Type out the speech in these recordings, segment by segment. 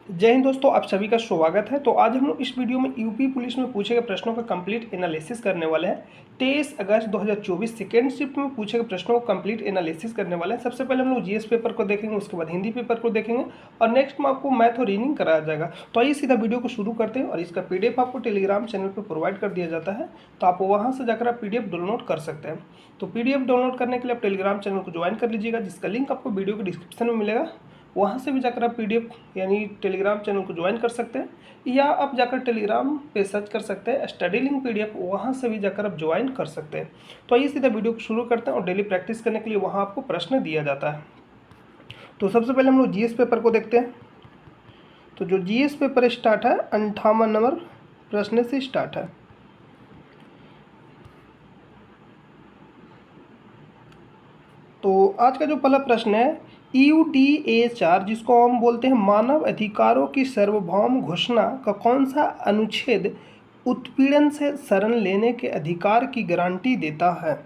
जय हिंद दोस्तों, आप सभी का स्वागत है। तो आज हम लोग इस वीडियो में यूपी पुलिस में पूछे गए प्रश्नों का कंप्लीट एनालिसिस करने वाले हैं। 23 अगस्त 2024 सेकेंड शिफ्ट में पूछे गए प्रश्नों को कंप्लीट एनालिसिस करने वाले हैं। सबसे पहले हम लोग जीएस पेपर को देखेंगे, उसके बाद हिंदी पेपर को देखेंगे और नेक्स्ट में आपको मैथ और रीजनिंग कराया जाएगा। तो आइए सीधा वीडियो को शुरू करते हैं। और इसका पीडीएफ आपको टेलीग्राम चैनल पर प्रोवाइड कर दिया जाता है, तो आप वहाँ से जाकर आप पीडीएफ डाउनलोड कर सकते हैं। तो पीडीएफ डाउनलोड करने के लिए आप टेलीग्राम चैनल को ज्वाइन कर लीजिएगा, जिसका लिंक आपको वीडियो के डिस्क्रिप्शन में मिलेगा। वहाँ से भी जाकर आप पीडीएफ यानी टेलीग्राम चैनल को ज्वाइन कर सकते हैं, या आप जाकर टेलीग्राम पे सर्च कर सकते हैं स्टडी लिंक पीडीएफ, वहाँ से भी जाकर आप ज्वाइन कर सकते हैं। तो आइए सीधा वीडियो को शुरू करते हैं। और डेली प्रैक्टिस करने के लिए वहाँ आपको प्रश्न दिया जाता है। तो सबसे पहले हम लोग जीएस पेपर को देखते हैं। तो जो जीएस पेपर स्टार्ट है 58 नंबर प्रश्न से स्टार्ट है। तो आज का जो पहला प्रश्न है, यूडीएचआर जिसको हम बोलते हैं मानव अधिकारों की सार्वभौम घोषणा का कौन सा अनुच्छेद उत्पीड़न से शरण लेने के अधिकार की गारंटी देता है,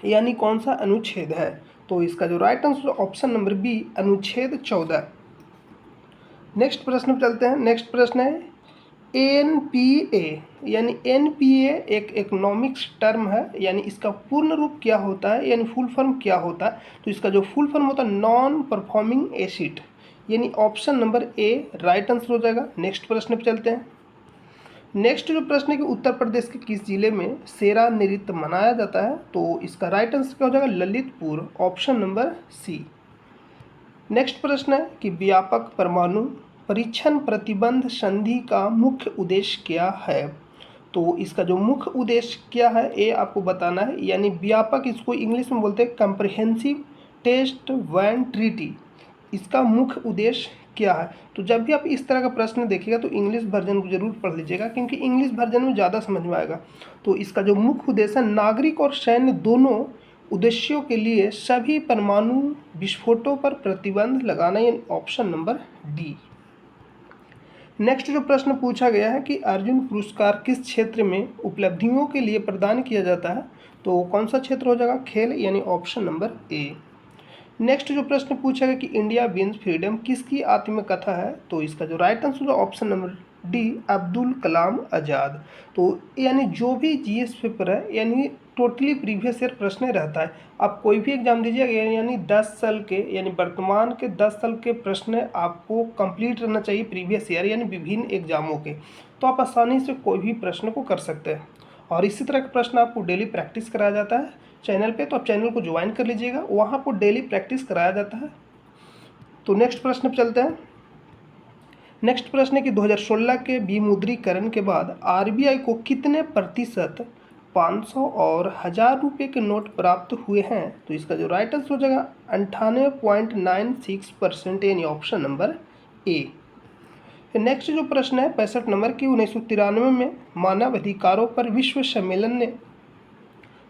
यानी कौन सा अनुच्छेद है? तो इसका जो right answer option number B, अनुच्छेद 14। नेक्स्ट प्रश्न पर चलते हैं। नेक्स्ट प्रश्न है एनपीए, यानी एनपीए एक इकोनॉमिक्स टर्म है, यानी इसका पूर्ण रूप क्या होता है, यानी फुल फॉर्म क्या होता है? तो इसका जो फुल फॉर्म होता है नॉन परफॉर्मिंग एसिड, यानी option number A right answer हो जाएगा। नेक्स्ट प्रश्न पे चलते हैं। नेक्स्ट जो प्रश्न है कि उत्तर प्रदेश के किस जिले में सेरा नृत्य मनाया जाता है? तो इसका राइट आंसर क्या हो जाएगा? Lalitpur, option number C. Next प्रश्न है कि व्यापक परमाणु परीक्षण प्रतिबंध संधि का मुख्य उद्देश्य क्या है? तो इसका जो मुख्य उद्देश्य क्या है ये आपको बताना है, यानी व्यापक, इसको इंग्लिश में बोलते हैं कम्प्रिहेंसिव टेस्ट वैन ट्रीटी। इसका मुख्य उद्देश्य क्या है? तो जब भी आप इस तरह का प्रश्न देखिएगा तो इंग्लिश वर्जन को जरूर पढ़ लीजिएगा, क्योंकि इंग्लिश वर्जन में ज़्यादा समझ में आएगा। तो इसका जो मुख्य उद्देश्य है नागरिक और सैन्य दोनों उद्देश्यों के लिए सभी परमाणु विस्फोटों पर प्रतिबंध लगाना, यानी ऑप्शन नंबर डी। नेक्स्ट जो प्रश्न पूछा गया है कि अर्जुन पुरस्कार किस क्षेत्र में उपलब्धियों के लिए प्रदान किया जाता है? तो कौन सा क्षेत्र हो जाएगा? खेल, यानी ऑप्शन नंबर ए। नेक्स्ट जो प्रश्न पूछा गया कि इंडिया विंस फ्रीडम किसकी आत्मकथा है? तो इसका जो राइट आंसर है option number D, Abdul Kalam Azad. तो यानी जो भी जीएस पेपर है, यानी टोटली प्रीवियस ईयर प्रश्न रहता है। आप कोई भी एग्जाम दीजिएगा, यानी 10 साल के, यानी वर्तमान के 10 साल के प्रश्न आपको कंप्लीट रहना चाहिए प्रीवियस ईयर, यानी विभिन्न एग्जामों के। तो आप आसानी से कोई भी प्रश्न को कर सकते हैं। और इसी तरह का प्रश्न आपको डेली प्रैक्टिस कराया जाता है चैनल पे, तो आप चैनल को ज्वाइन कर लीजिएगा, वहाँ आपको डेली प्रैक्टिस कराया जाता है। तो नेक्स्ट प्रश्न पे चलते हैं। नेक्स्ट प्रश्न है कि 2016 के विमुद्रीकरण के बाद आरबीआई को कितने प्रतिशत 500 और 1000 रुपये के नोट प्राप्त हुए हैं? तो इसका जो राइट आंसर हो जाएगा 98.96%, यानी ऑप्शन नंबर ए। नेक्स्ट जो प्रश्न है 65 नंबर की, 1993 में मानव अधिकारों पर विश्व सम्मेलन ने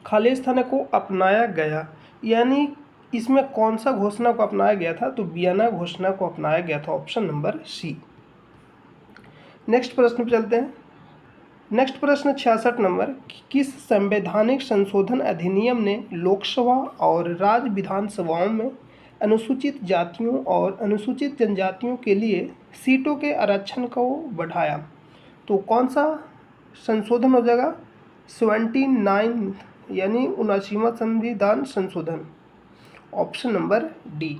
खालिस्तान को अपनाया गया, यानी इसमें कौन सा घोषणा को अपनाया गया था? तो वियना घोषणा को अपनाया गया था, ऑप्शन नंबर सी। नेक्स्ट प्रश्न पे चलते हैं। नेक्स्ट प्रश्न 66 नंबर, किस संवैधानिक संशोधन अधिनियम ने लोकसभा और राज्य विधानसभाओं में अनुसूचित जातियों और अनुसूचित जनजातियों के लिए सीटों के आरक्षण को बढ़ाया? तो कौन सा संशोधन हो जाएगा? 79, यानी 79वां संविधान संशोधन, ऑप्शन नंबर डी।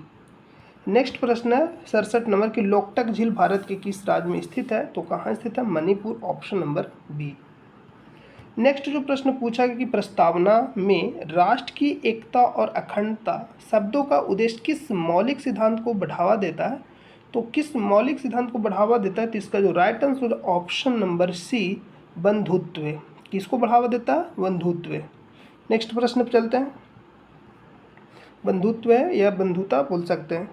नेक्स्ट प्रश्न है 67 नंबर की, लोकटक झील भारत के किस राज्य में स्थित है? तो कहाँ स्थित है? Manipur, option number B. Next जो प्रश्न पूछा गया कि प्रस्तावना में राष्ट्र की एकता और अखंडता शब्दों का उद्देश्य किस मौलिक सिद्धांत को बढ़ावा देता है? तो किस मौलिक सिद्धांत को बढ़ावा देता है? तो इसका जो right answer option number C, बंधुत्व। किसको बढ़ावा देता है? बंधुत्व। नेक्स्ट प्रश्न पर चलते हैं। बंधुत्व या बंधुता बोल सकते हैं।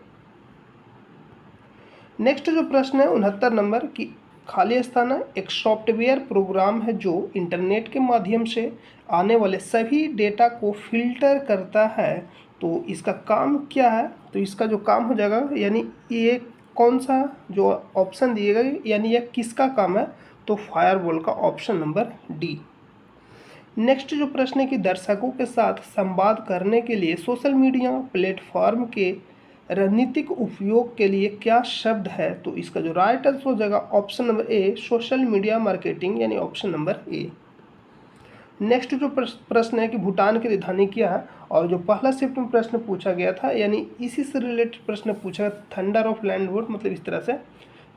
नेक्स्ट जो प्रश्न है 69 नंबर की, खालिस्तान एक सॉफ्टवेयर प्रोग्राम है जो इंटरनेट के माध्यम से आने वाले सभी डेटा को फिल्टर करता है। तो इसका काम क्या है? तो इसका जो काम हो जाएगा, यानी ये कौन सा जो ऑप्शन दिएगा, यानी यह किसका काम है? तो फायरवॉल का, ऑप्शन नंबर डी। नेक्स्ट जो प्रश्न है कि दर्शकों के साथ संवाद करने के लिए सोशल मीडिया प्लेटफॉर्म के रणनीतिक उपयोग के लिए क्या शब्द है? तो इसका जो राइट आंसर हो जाएगा option number A, social media marketing, यानी ऑप्शन नंबर ए। नेक्स्ट जो प्रश्न है कि भूटान की राजधानी क्या है, और जो पहला शिफ्ट में प्रश्न पूछा गया था, यानी इसी से रिलेटेड प्रश्न पूछा, थंडर ऑफ लैंड वोट, मतलब इस तरह से।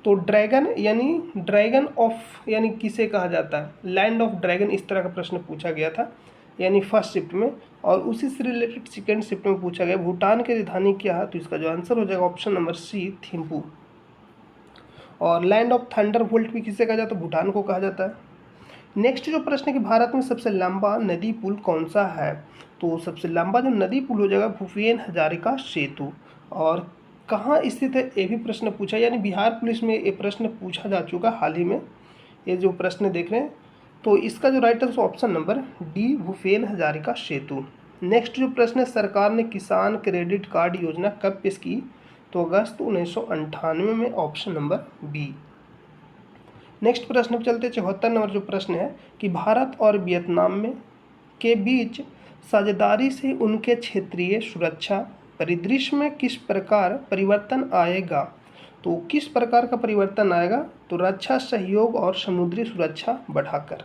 तो ड्रैगन, यानी ड्रैगन ऑफ, यानी किसे कहा जाता है, लैंड ऑफ ड्रैगन, इस तरह का प्रश्न पूछा गया था, यानी फर्स्ट शिफ्ट में। और उसी से रिलेटेड सेकेंड शिफ्ट में पूछा गया भूटान की राजधानी क्या है, तो इसका जो आंसर हो जाएगा ऑप्शन नंबर सी, थिम्पू। और लैंड ऑफ थंडर बोल्ट भी किसे कहा जाता है, भूटान को कहा जाता है। नेक्स्ट जो प्रश्न है कि भारत में सबसे लंबा नदी पुल कौन सा है, तो सबसे लंबा जो नदी पुल हो जाएगा भूपेन हजारिका सेतु। और कहाँ स्थित है, ये भी प्रश्न पूछा, यानी बिहार पुलिस में ये प्रश्न पूछा जा चुका हाल ही में, ये जो प्रश्न देख रहे हैं। तो इसका जो right answer option number D, Bhupen Hazarika Setu. Next जो प्रश्न है, सरकार ने किसान क्रेडिट कार्ड योजना कब पेश की, तो अगस्त 1998 में, ऑप्शन नंबर बी। नेक्स्ट प्रश्न पर चलते, 74 नंबर जो प्रश्न है कि भारत और वियतनाम में के बीच साझेदारी से उनके क्षेत्रीय सुरक्षा परिदृश्य में किस प्रकार परिवर्तन आएगा, तो किस प्रकार का परिवर्तन आएगा, तो रक्षा सहयोग और समुद्री सुरक्षा बढ़ाकर।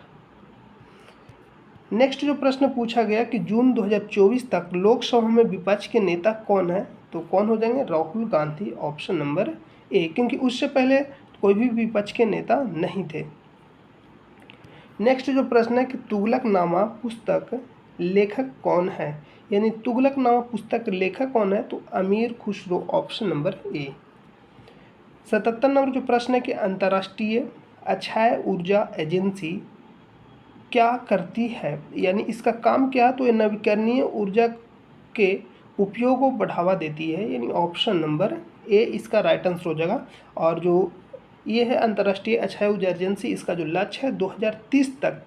नेक्स्ट जो प्रश्न पूछा गया कि जून 2024 तक लोकसभा में विपक्ष के नेता कौन है, तो कौन हो जाएंगे, Rahul Gandhi, option number A, क्योंकि उससे पहले कोई भी विपक्ष के नेता नहीं थे। नेक्स्ट जो प्रश्न है कि तुगलकनामा पुस्तक लेखक कौन है, यानी तुगलकनामा पुस्तक लेखक कौन है, तो अमीर Khusro, option number A. 77 number जो प्रश्न है कि अंतर्राष्ट्रीय अक्षय ऊर्जा एजेंसी क्या करती है, यानी इसका काम क्या है, तो ये नवीकरणीय ऊर्जा के उपयोग को बढ़ावा देती है, यानी ऑप्शन नंबर ए इसका राइट आंसर हो जाएगा। और जो ये है अंतर्राष्ट्रीय अक्षय ऊर्जा एजेंसी, इसका जो लक्ष्य है 2030 तक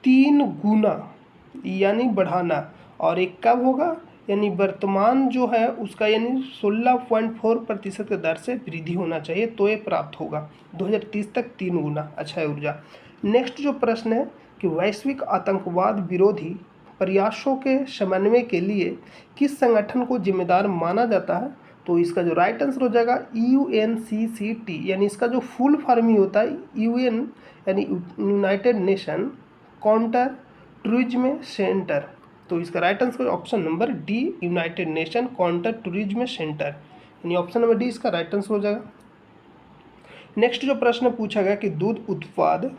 3 गुना यानी बढ़ाना, और एक कब होगा, यानी वर्तमान जो है उसका यानी 16.4% की दर से वृद्धि होना चाहिए, तो ये प्राप्त होगा 2030 तक 3 गुना अक्षय ऊर्जा। नेक्स्ट जो प्रश्न है कि वैश्विक आतंकवाद विरोधी प्रयासों के समन्वय के लिए किस संगठन को जिम्मेदार माना जाता है, तो इसका जो राइट आंसर हो जाएगा UNCCT, यानी इसका जो फुल फॉर्म ही होता है UN, यानी United nation counter tourism centre. तो इसका right answer option number D, United nation counter tourism centre, यानी ऑप्शन नंबर डी इसका राइट आंसर हो जाएगा। नेक्स्ट जो प्रश्न पूछा गया कि दूध उत्पाद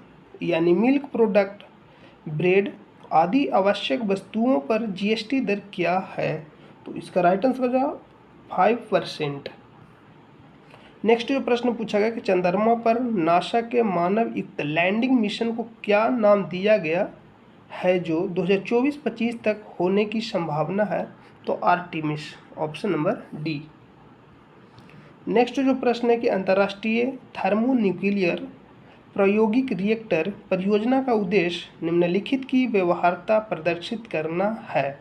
यानी मिल्क प्रोडक्ट, ब्रेड आदि आवश्यक वस्तुओं पर GST दर क्या है, तो इसका राइट आंसर हो जाएगा 5%। नेक्स्ट जो प्रश्न पूछा गया कि चंद्रमा पर नासा के मानव युक्त लैंडिंग मिशन को क्या नाम दिया गया है जो 2024-25 तक होने की संभावना है, तो Artemis, option number D. Next जो प्रश्न है कि अंतर्राष्ट्रीय थर्मोन्यूक्लियर प्रायोगिक रिएक्टर परियोजना का उद्देश्य निम्नलिखित की व्यवहार्यता प्रदर्शित करना है,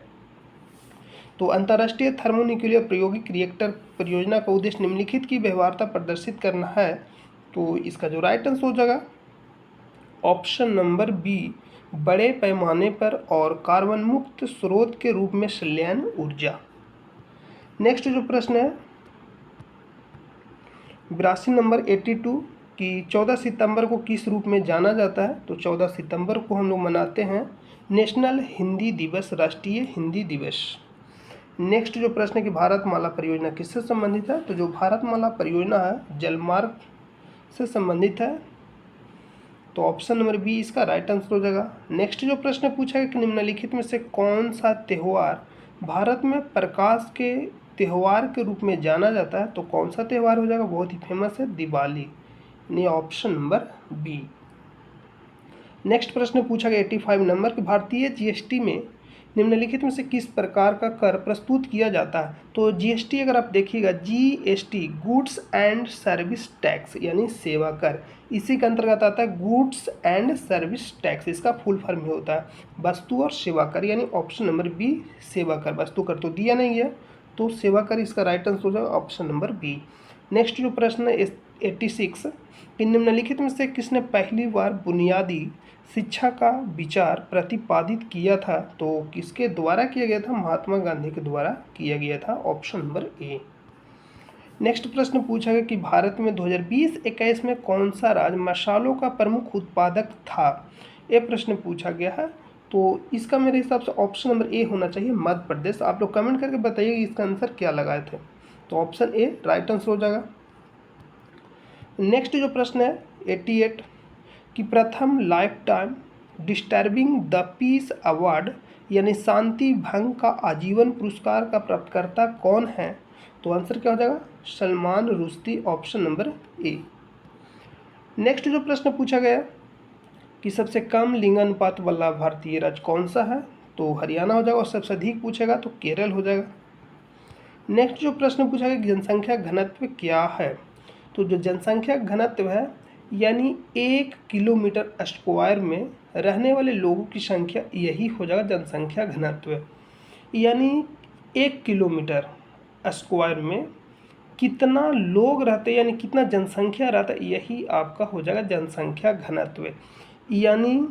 तो अंतर्राष्ट्रीय थर्मोन्यूक्लियर प्रायोगिक रिएक्टर परियोजना का उद्देश्य निम्नलिखित की व्यवहार्यता प्रदर्शित करना है, तो इसका जो राइट आंसर हो जाएगा ऑप्शन नंबर बी, बड़े पैमाने पर और कार्बन मुक्त स्रोत के रूप में संलयन ऊर्जा। नेक्स्ट जो प्रश्न है 82 नंबर 82 कि 14 सितंबर को किस रूप में जाना जाता है, तो 14 सितंबर को हम लोग मनाते हैं नेशनल हिंदी दिवस, राष्ट्रीय हिंदी दिवस। नेक्स्ट जो प्रश्न है कि भारतमाला परियोजना किससे संबंधित है, तो जो भारतमाला परियोजना है जलमार्ग से संबंधित है, तो ऑप्शन नंबर बी इसका राइट आंसर हो जाएगा। नेक्स्ट जो प्रश्न पूछा है कि निम्नलिखित में से कौन सा त्यौहार भारत में प्रकाश के त्यौहार के रूप में जाना जाता है, तो कौन सा त्यौहार हो जाएगा, बहुत ही फेमस है दिवाली, यानी ऑप्शन नंबर बी। नेक्स्ट प्रश्न पूछा गया 85 नंबर कि भारतीय GST में निम्नलिखित में से किस प्रकार का कर प्रस्तुत किया जाता है, तो GST अगर आप देखिएगा GST goods and service tax, यानी सेवा कर, इसी के अंतर्गत आता है गुड्स एंड सर्विस टैक्स, इसका फुल फॉर्म ही होता है वस्तु और सेवा कर, यानी ऑप्शन नंबर बी सेवा कर। वस्तु कर तो दिया नहीं है, तो सेवा कर इसका राइट आंसर हो जाएगा ऑप्शन नंबर बी। नेक्स्ट जो प्रश्न है 86 कि निम्नलिखित में से किसने पहली बार बुनियादी शिक्षा का विचार प्रतिपादित किया था, तो किसके द्वारा किया गया था, महात्मा गांधी के द्वारा किया गया था, ऑप्शन नंबर ए। नेक्स्ट प्रश्न पूछा गया कि भारत में 2020-21 में कौन सा राज्य मसालों का प्रमुख उत्पादक था। ये प्रश्न पूछा गया है। तो इसका मेरे हिसाब से ऑप्शन नंबर ए होना चाहिए, मध्य प्रदेश। आप लोग कमेंट करके बताइए इसका आंसर क्या लगाए थे। तो ऑप्शन ए राइट आंसर हो जाएगा। नेक्स्ट जो प्रश्न है 88 कि प्रथम life time disturbing the peace award यानी शांति भंग का आजीवन पुरस्कार का प्राप्तकर्ता कौन है। तो आंसर क्या हो जाएगा, Salman Rushdie, option number A. Next जो प्रश्न पूछा गया कि सबसे कम लिंग अनुपात वाला भारतीय राज्य कौन सा है। तो हरियाणा हो जाएगा। और सबसे अधिक पूछेगा तो केरल हो जाएगा। नेक्स्ट जो प्रश्न पूछा गया कि जनसंख्या घनत्व क्या है। तो जो जनसंख्या घनत्व है यानी 1 किलोमीटर स्क्वायर में रहने वाले लोगों की संख्या, यही हो जाएगा जनसंख्या घनत्व। यानी 1 किलोमीटर स्क्वायर में कितना लोग रहते हैं यानी कितना जनसंख्या रहता है, यही आपका हो जाएगा जनसंख्या घनत्व। यानी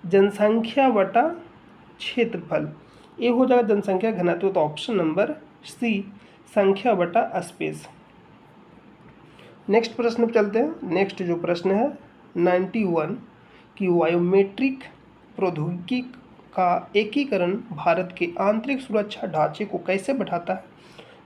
जनसंख्या बटा क्षेत्रफल, ये हो जाएगा जनसंख्या घनत्व। तो ऑप्शन नंबर सी, संख्या बटा स्पेस। नेक्स्ट प्रश्न पर चलते हैं। नेक्स्ट जो प्रश्न है 91 कि बायोमेट्रिक प्रौद्योगिकी का एकीकरण भारत के आंतरिक सुरक्षा ढांचे को कैसे बढ़ाता है।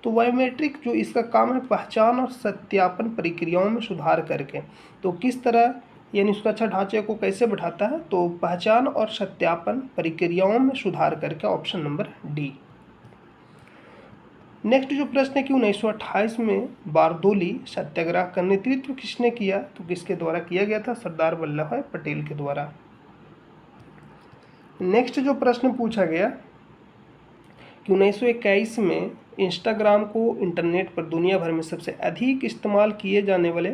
तो बायोमेट्रिक जो इसका काम है पहचान और सत्यापन प्रक्रियाओं में सुधार करके। तो किस तरह यानी सुरक्षा ढांचे को कैसे बढ़ाता है। तो पहचान और सत्यापन प्रक्रियाओं में सुधार करके, ऑप्शन नंबर डी। नेक्स्ट जो प्रश्न है कि 1928 में बारदोली सत्याग्रह का नेतृत्व किसने किया। तो किसके द्वारा किया गया था, सरदार वल्लभ भाई पटेल के द्वारा। नेक्स्ट जो प्रश्न पूछा गया कि 1921 में इंस्टाग्राम को इंटरनेट पर दुनिया भर में सबसे अधिक इस्तेमाल किए जाने वाले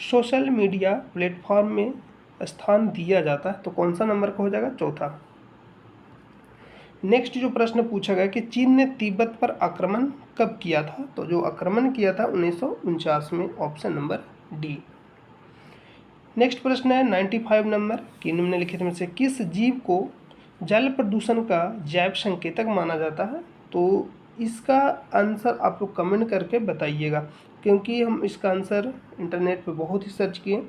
सोशल मीडिया प्लेटफॉर्म में स्थान दिया जाता है। तो कौन सा नंबर का हो जाएगा, चौथा। नेक्स्ट जो प्रश्न पूछा गया कि चीन ने तिब्बत पर आक्रमण कब किया था। तो जो आक्रमण किया था 1949 में, ऑप्शन नंबर डी। नेक्स्ट प्रश्न है 95 नंबर कि निम्नलिखित में से किस जीव को जल प्रदूषण का जैव संकेतक माना जाता है। तो इसका आंसर आप लोग कमेंट करके बताइएगा, क्योंकि हम इसका आंसर इंटरनेट पे बहुत ही सर्च किए।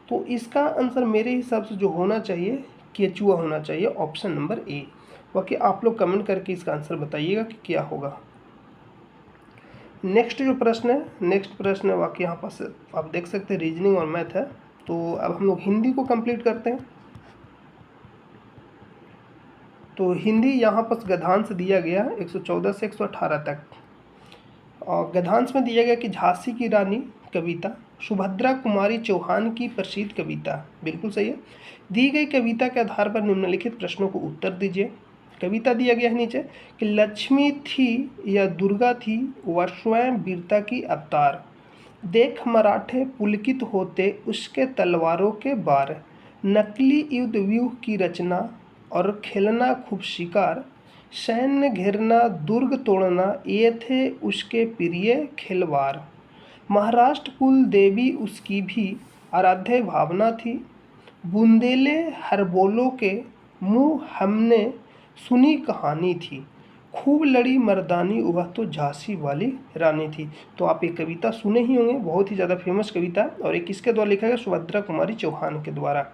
तो इसका आंसर मेरे हिसाब से जो होना चाहिए केचुआ होना चाहिए, ऑप्शन नंबर ए। बाकी आप लोग कमेंट करके इसका आंसर बताइएगा कि क्या होगा। नेक्स्ट जो प्रश्न है, नेक्स्ट प्रश्न है बाकी यहाँ पास आप देख सकते हैं रीजनिंग और मैथ है। तो अब हम लोग हिंदी को कंप्लीट करते हैं। तो हिंदी यहाँ पर गद्यांश दिया गया 114 से 118 तक। और गद्यांश में दिया गया कि झांसी की रानी कविता सुभद्रा कुमारी चौहान की प्रसिद्ध कविता, बिल्कुल सही है। दी गई कविता के आधार पर निम्नलिखित प्रश्नों को उत्तर दीजिए। कविता दिया गया है नीचे कि लक्ष्मी थी या दुर्गा थी वह स्वयं वीरता की अवतार, देख मराठे पुलकित होते उसके तलवारों के बार, नकली युद्ध व्यूह की रचना और खेलना खूब शिकार, सैन्य घेरना दुर्ग तोड़ना ये थे उसके प्रिय खिलवाड़, महाराष्ट्र कुल देवी उसकी भी आराध्य भावना थी, बुंदेले हर बोलो के मुँह हमने सुनी कहानी थी, खूब लड़ी मर्दानी वह तो झांसी वाली रानी थी। तो आप ये कविता सुने ही होंगे, बहुत ही ज़्यादा फेमस कविता। और ये किसके द्वारा लिखा गया, सुभद्रा कुमारी चौहान के द्वारा।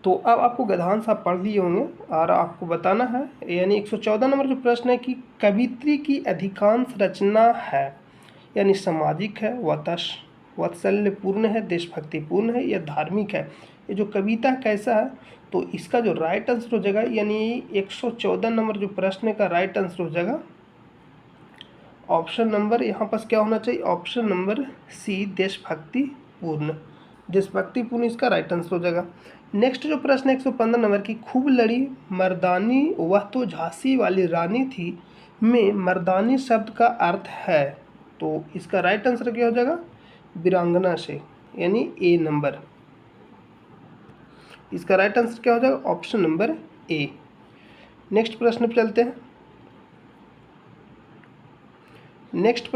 तो अब आपको गद्यांश आप पढ़ लिए होंगे और आपको बताना है, यानी 114 नंबर जो प्रश्न है कि कवित्री की अधिकांश रचना है यानी सामाजिक है, वात्सल्यपूर्ण है, देशभक्तिपूर्ण है या धार्मिक है। ये जो कविता कैसा है। तो इसका जो राइट आंसर हो जाएगा यानी 114 नंबर जो प्रश्न का राइट आंसर हो जाएगा ऑप्शन नंबर, यहाँ पास क्या होना चाहिए, ऑप्शन नंबर सी, देशभक्तिपूर्ण। देशभक्तिपूर्ण इसका राइट आंसर हो जाएगा। नेक्स्ट जो प्रश्न है 115 नंबर की खूब लड़ी मर्दानी वह तो झांसी वाली रानी थी में मर्दानी शब्द का अर्थ है। तो इसका राइट आंसर क्या हो जाएगा, वीरांगना से, यानी ए नंबर। इसका राइट आंसर क्या हो जाएगा, ऑप्शन नंबर ए। नेक्स्ट प्रश्न पे चलते हैं। नेक्स्ट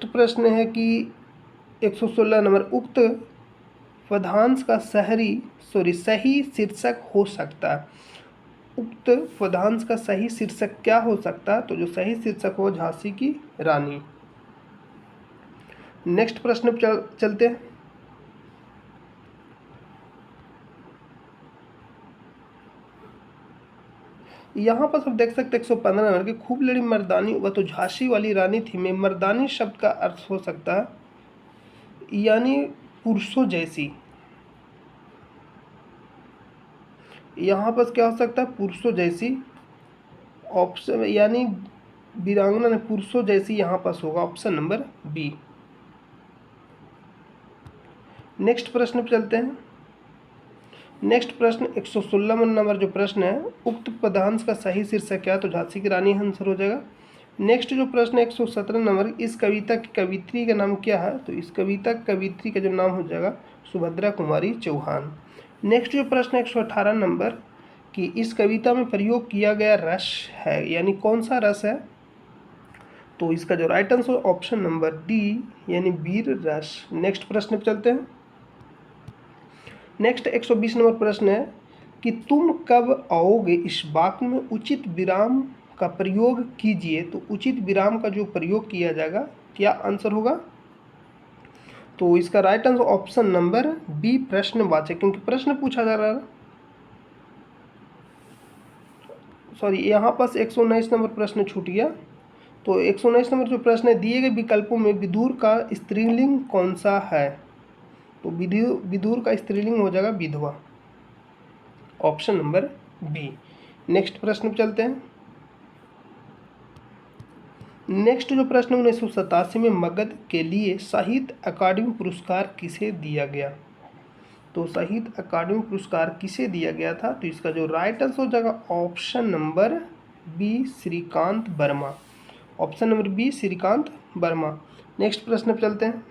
प्रश्न है कि 116 नंबर उक्त पदांश का सही शीर्षक हो सकता है। उक्त पदांश का सही शीर्षक क्या हो सकता है? तो जो सही शीर्षक हो झांसी की रानी। नेक्स्ट प्रश्न पर चलते हैं। यहाँ पर सब देख सकते 115 नंबर की, खूब लड़ी मर्दानी, वह तो झांसी वाली रानी थी में मर्दानी शब्द का अर्थ हो सकता है यानी पुरुषों जैसी। यहाँ पर क्या हो सकता है? पुरुषों जैसी। ऑप्शन यानी वीरांगना ने पुरुषों जैसी यहाँ पास होगा ऑप्शन नंबर बी। नेक्स्ट प्रश्न पर चलते हैं। नेक्स्ट प्रश्न 116 नंबर जो प्रश्न है, उक्त पदांश का सही शीर्षक क्या? तो झांसी की रानी आंसर हो जाएगा। नेक्स्ट जो प्रश्न 117 नंबर, इस कविता की कवित्री का नाम क्या है? तो इस कविता कवित्री का जो नाम हो जाएगा सुभद्रा कुमारी चौहान। नेक्स्ट जो प्रश्न 118 नंबर कि इस कविता में प्रयोग किया गया रस है यानी कौन सा रस है? तो इसका जो right answer option number D यानी वीर रस। नेक्स्ट प्रश्न पर चलते हैं। नेक्स्ट 120 नंबर प्रश्न है कि तुम कब आओगे इस वाक्य में उचित विराम का प्रयोग कीजिए। तो उचित विराम का जो प्रयोग किया जाएगा क्या आंसर होगा? तो इसका right answer option number B प्रश्नवाचक, क्योंकि प्रश्न पूछा जा रहा है। सॉरी, यहाँ पास 119 नंबर प्रश्न छूट गया। तो 119 नंबर जो प्रश्न है, दिए गए विकल्पों में विदुर का स्त्रीलिंग कौन सा है? तो विदुर का स्त्रीलिंग हो जाएगा विधवा, ऑप्शन नंबर बी। नेक्स्ट प्रश्न पर चलते हैं। नेक्स्ट जो प्रश्न 1987 में मगध के लिए साहित्य अकादमी पुरस्कार किसे दिया गया? तो साहित्य अकादमी पुरस्कार किसे दिया गया था? तो इसका जो राइट आंसर हो जाएगा option number B Shrikant Verma, option number B Shrikant Verma. Next प्रश्न पर चलते हैं।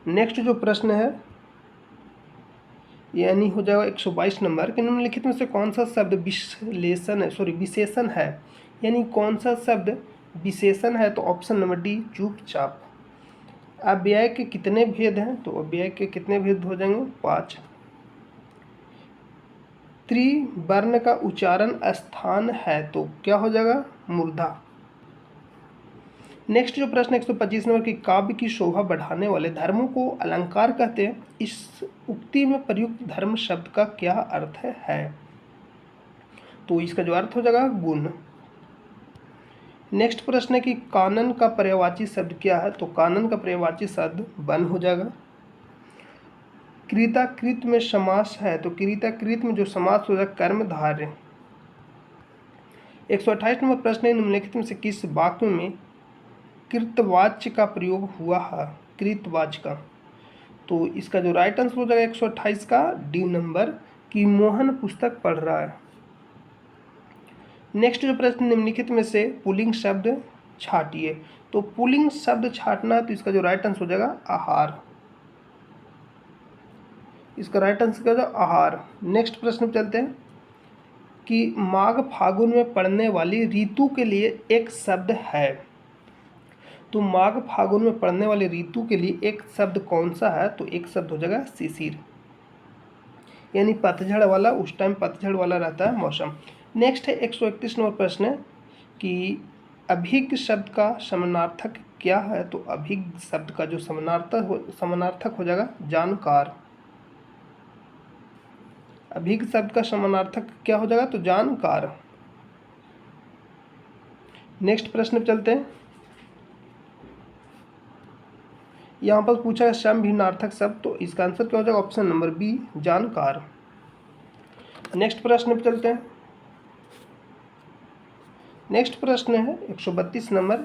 नेक्स्ट जो प्रश्न है यानी हो जाएगा 122 नंबर कि निम्नलिखित में से कौन सा शब्द विशेषण है यानी कौन सा शब्द विशेषण है? तो ऑप्शन नंबर डी चुपचाप। अव्यय के कितने भेद हैं? तो अव्यय के कितने भेद हो जाएंगे? 5। त्रिवर्ण का उच्चारण स्थान है तो क्या हो जाएगा? मूर्धा। नेक्स्ट जो प्रश्न 125 नंबर की काव्य की शोभा बढ़ाने वाले धर्मों को अलंकार कहते हैं, इस उक्ति में प्रयुक्त धर्म शब्द का क्या अर्थ है? तो इसका जो अर्थ हो जाएगा गुण। नेक्स्ट प्रश्न है कि कानन का पर्यायवाची शब्द क्या है? तो कानन का पर्यायवाची शब्द वन हो जाएगा। कृताकृत में समास है तो कृताकृत में जो समास हो जाएगा कर्मधारय। 128 नंबर प्रश्न है निम्नलिखित में से किस वाक्य में कृतवाच्य का प्रयोग हुआ है? कृतवाच्य का। तो इसका जो राइट आंसर हो जाएगा 128 का डी नंबर कि मोहन पुस्तक पढ़ रहा है। नेक्स्ट जो प्रश्न निम्नलिखित में से पुल्लिंग शब्द छाटिए। तो पुल्लिंग शब्द छाटना तो इसका जो राइट आंसर हो जाएगा आहार, इसका राइट आंसर क्या होगा? आहार। नेक्स्ट प्रश्न पर चलते हैं कि माघ फागुन में पड़ने वाली ऋतु के लिए एक शब्द है। तो माघ फागुन में पड़ने वाली ऋतु के लिए एक शब्द कौन सा है? तो एक शब्द हो जाएगा शिशिर, यानी पतझड़ वाला, उस टाइम पतझड़ वाला रहता है मौसम। नेक्स्ट है 131 नंबर प्रश्न है कि अभिज्ञ शब्द का समानार्थक क्या है? तो अभिज्ञ शब्द का जो समानार्थक हो जाएगा जानकार। अभिज्ञ शब्द का समानार्थक क्या हो जाएगा? तो जानकार। नेक्स्ट प्रश्न पर चलते हैं। यहाँ पर पूछा है सम भिन्नार्थक शब्द, तो इसका आंसर क्या हो जाएगा? ऑप्शन नंबर बी जानकार। नेक्स्ट प्रश्न पर चलते हैं। नेक्स्ट प्रश्न है 132 नंबर,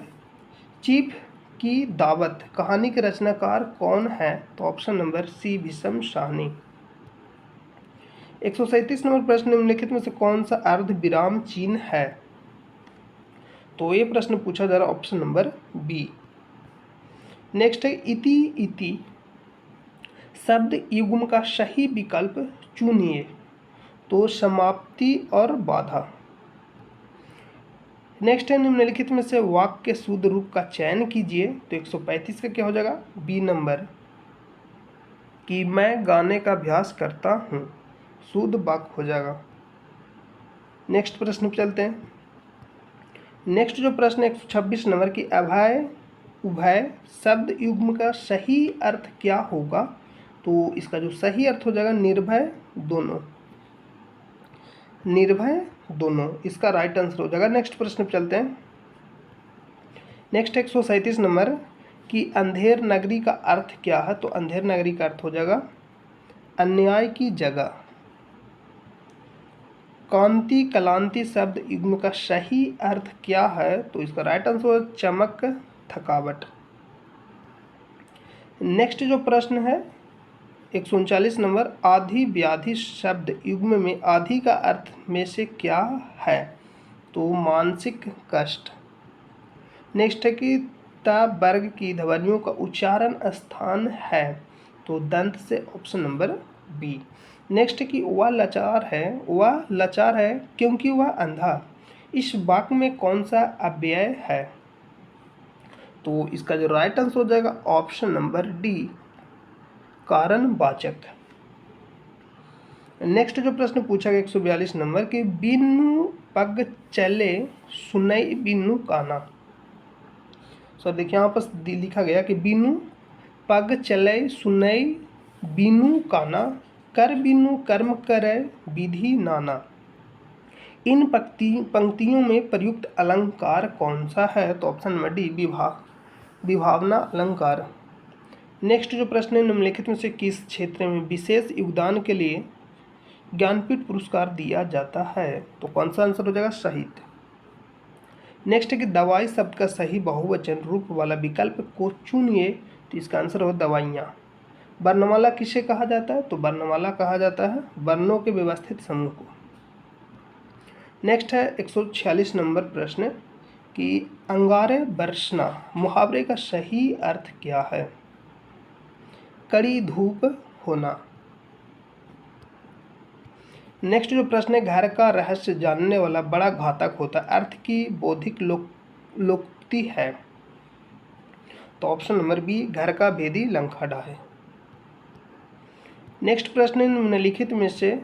चीफ की दावत कहानी के रचनाकार कौन है? तो option number C Bhisham Sahni. 137 number प्रश्न निम्नलिखित में से कौन सा अर्ध विराम चिन्ह है? तो ये प्रश्न पूछा जा रहा है ऑप्शन नंबर बी। नेक्स्ट है इति इति शब्द युग्म का सही विकल्प चुनिए। तो समाप्ति और बाधा। नेक्स्ट है निम्नलिखित में से वाक्य के शुद्ध रूप का चयन कीजिए। तो 135 का क्या हो जाएगा? बी नंबर कि मैं गाने का अभ्यास करता हूँ, शुद्ध वाक्य हो जाएगा। नेक्स्ट प्रश्न पे चलते हैं। नेक्स्ट जो प्रश्न 126 नंबर की अभय उभय शब्द युग्म का सही अर्थ क्या होगा? तो इसका जो सही अर्थ हो जाएगा निर्भय दोनों, निर्भय दोनों, इसका राइट आंसर हो जाएगा। नेक्स्ट प्रश्न पे चलते हैं। नेक्स्ट 137 नंबर कि अंधेर नगरी का अर्थ क्या है? तो अंधेर नगरी का अर्थ हो जाएगा अन्याय की जगह। कांति कलांति शब्द युग्म का सही अर्थ क्या है? तो इसका राइट आंसर हो चमक थकावट। नेक्स्ट जो प्रश्न है 139 नंबर आधि व्याधि शब्द युग्म में आधि का अर्थ में से क्या है? तो मानसिक कष्ट। नेक्स्ट है कि ता वर्ग की ध्वनियों का उच्चारण स्थान है? तो दंत से, ऑप्शन नंबर बी। नेक्स्ट है कि वह लाचार है, वह लाचार है क्योंकि वह अंधा। इस वाक्य में कौन सा अव्यय है? तो इसका जो राइट आंसर हो जाएगा ऑप्शन नंबर डी कारणवाचक। नेक्स्ट जो प्रश्न पूछा गया 142 नंबर कि बिनु पग चले सुनई बिनु काना। सर देखिए यहाँ पर लिखा गया कि बिनु पग चले सुनई बिनु काना कर बिनु कर्म करे विधि नाना। इन पंक्तियों में प्रयुक्त अलंकार कौन सा है? तो ऑप्शन नंबर डी विभावना अलंकार। नेक्स्ट जो प्रश्न है निम्नलिखित में से किस क्षेत्र में विशेष योगदान के लिए ज्ञानपीठ पुरस्कार दिया जाता है? तो कौन सा आंसर हो जाएगा? साहित्य। नेक्स्ट है कि दवाई शब्द का सही बहुवचन रूप वाला विकल्प को चुनिए। तो इसका आंसर हो दवाइयाँ। वर्णमाला किसे कहा जाता है? तो वर्णमाला कहा जाता है वर्णों के व्यवस्थित समूह को। नेक्स्ट है 146 नंबर प्रश्न कि अंगारे बरसना मुहावरे का सही अर्थ क्या है? कड़ी धूप होना। नेक्स्ट जो प्रश्न है घर का रहस्य जानने वाला बड़ा घातक होता है अर्थ की बौद्धिक लोकोक्ति है? तो ऑप्शन नंबर बी घर का भेदी लंकाडा है। नेक्स्ट प्रश्न निम्नलिखित में से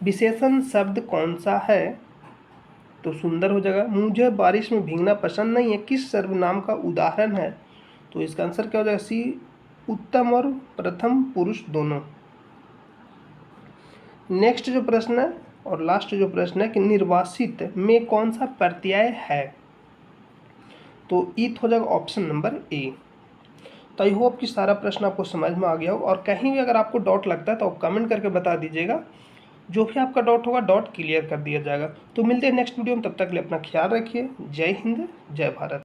विशेषण शब्द कौन सा है? तो सुंदर हो जाएगा। मुझे बारिश में भीगना पसंद नहीं है किस सर्वनाम का उदाहरण है? तो इसका आंसर क्या हो जाएगा? सी उत्तम और प्रथम पुरुष दोनों। नेक्स्ट जो प्रश्न है और लास्ट जो प्रश्न है कि निर्वासित में कौन सा प्रत्यय है? तो ईत हो जाएगा ऑप्शन नंबर ए। तो आई होप कि सारा प्रश्न आपको समझ में आ गया हो और कहीं भी अगर आपको डाउट लगता है तो आप कमेंट करके बता दीजिएगा। जो भी आपका डाउट होगा डाउट क्लियर कर दिया जाएगा। तो मिलते हैं नेक्स्ट वीडियो में, तब तक के लिए अपना ख्याल रखिए। जय हिंद, जय भारत।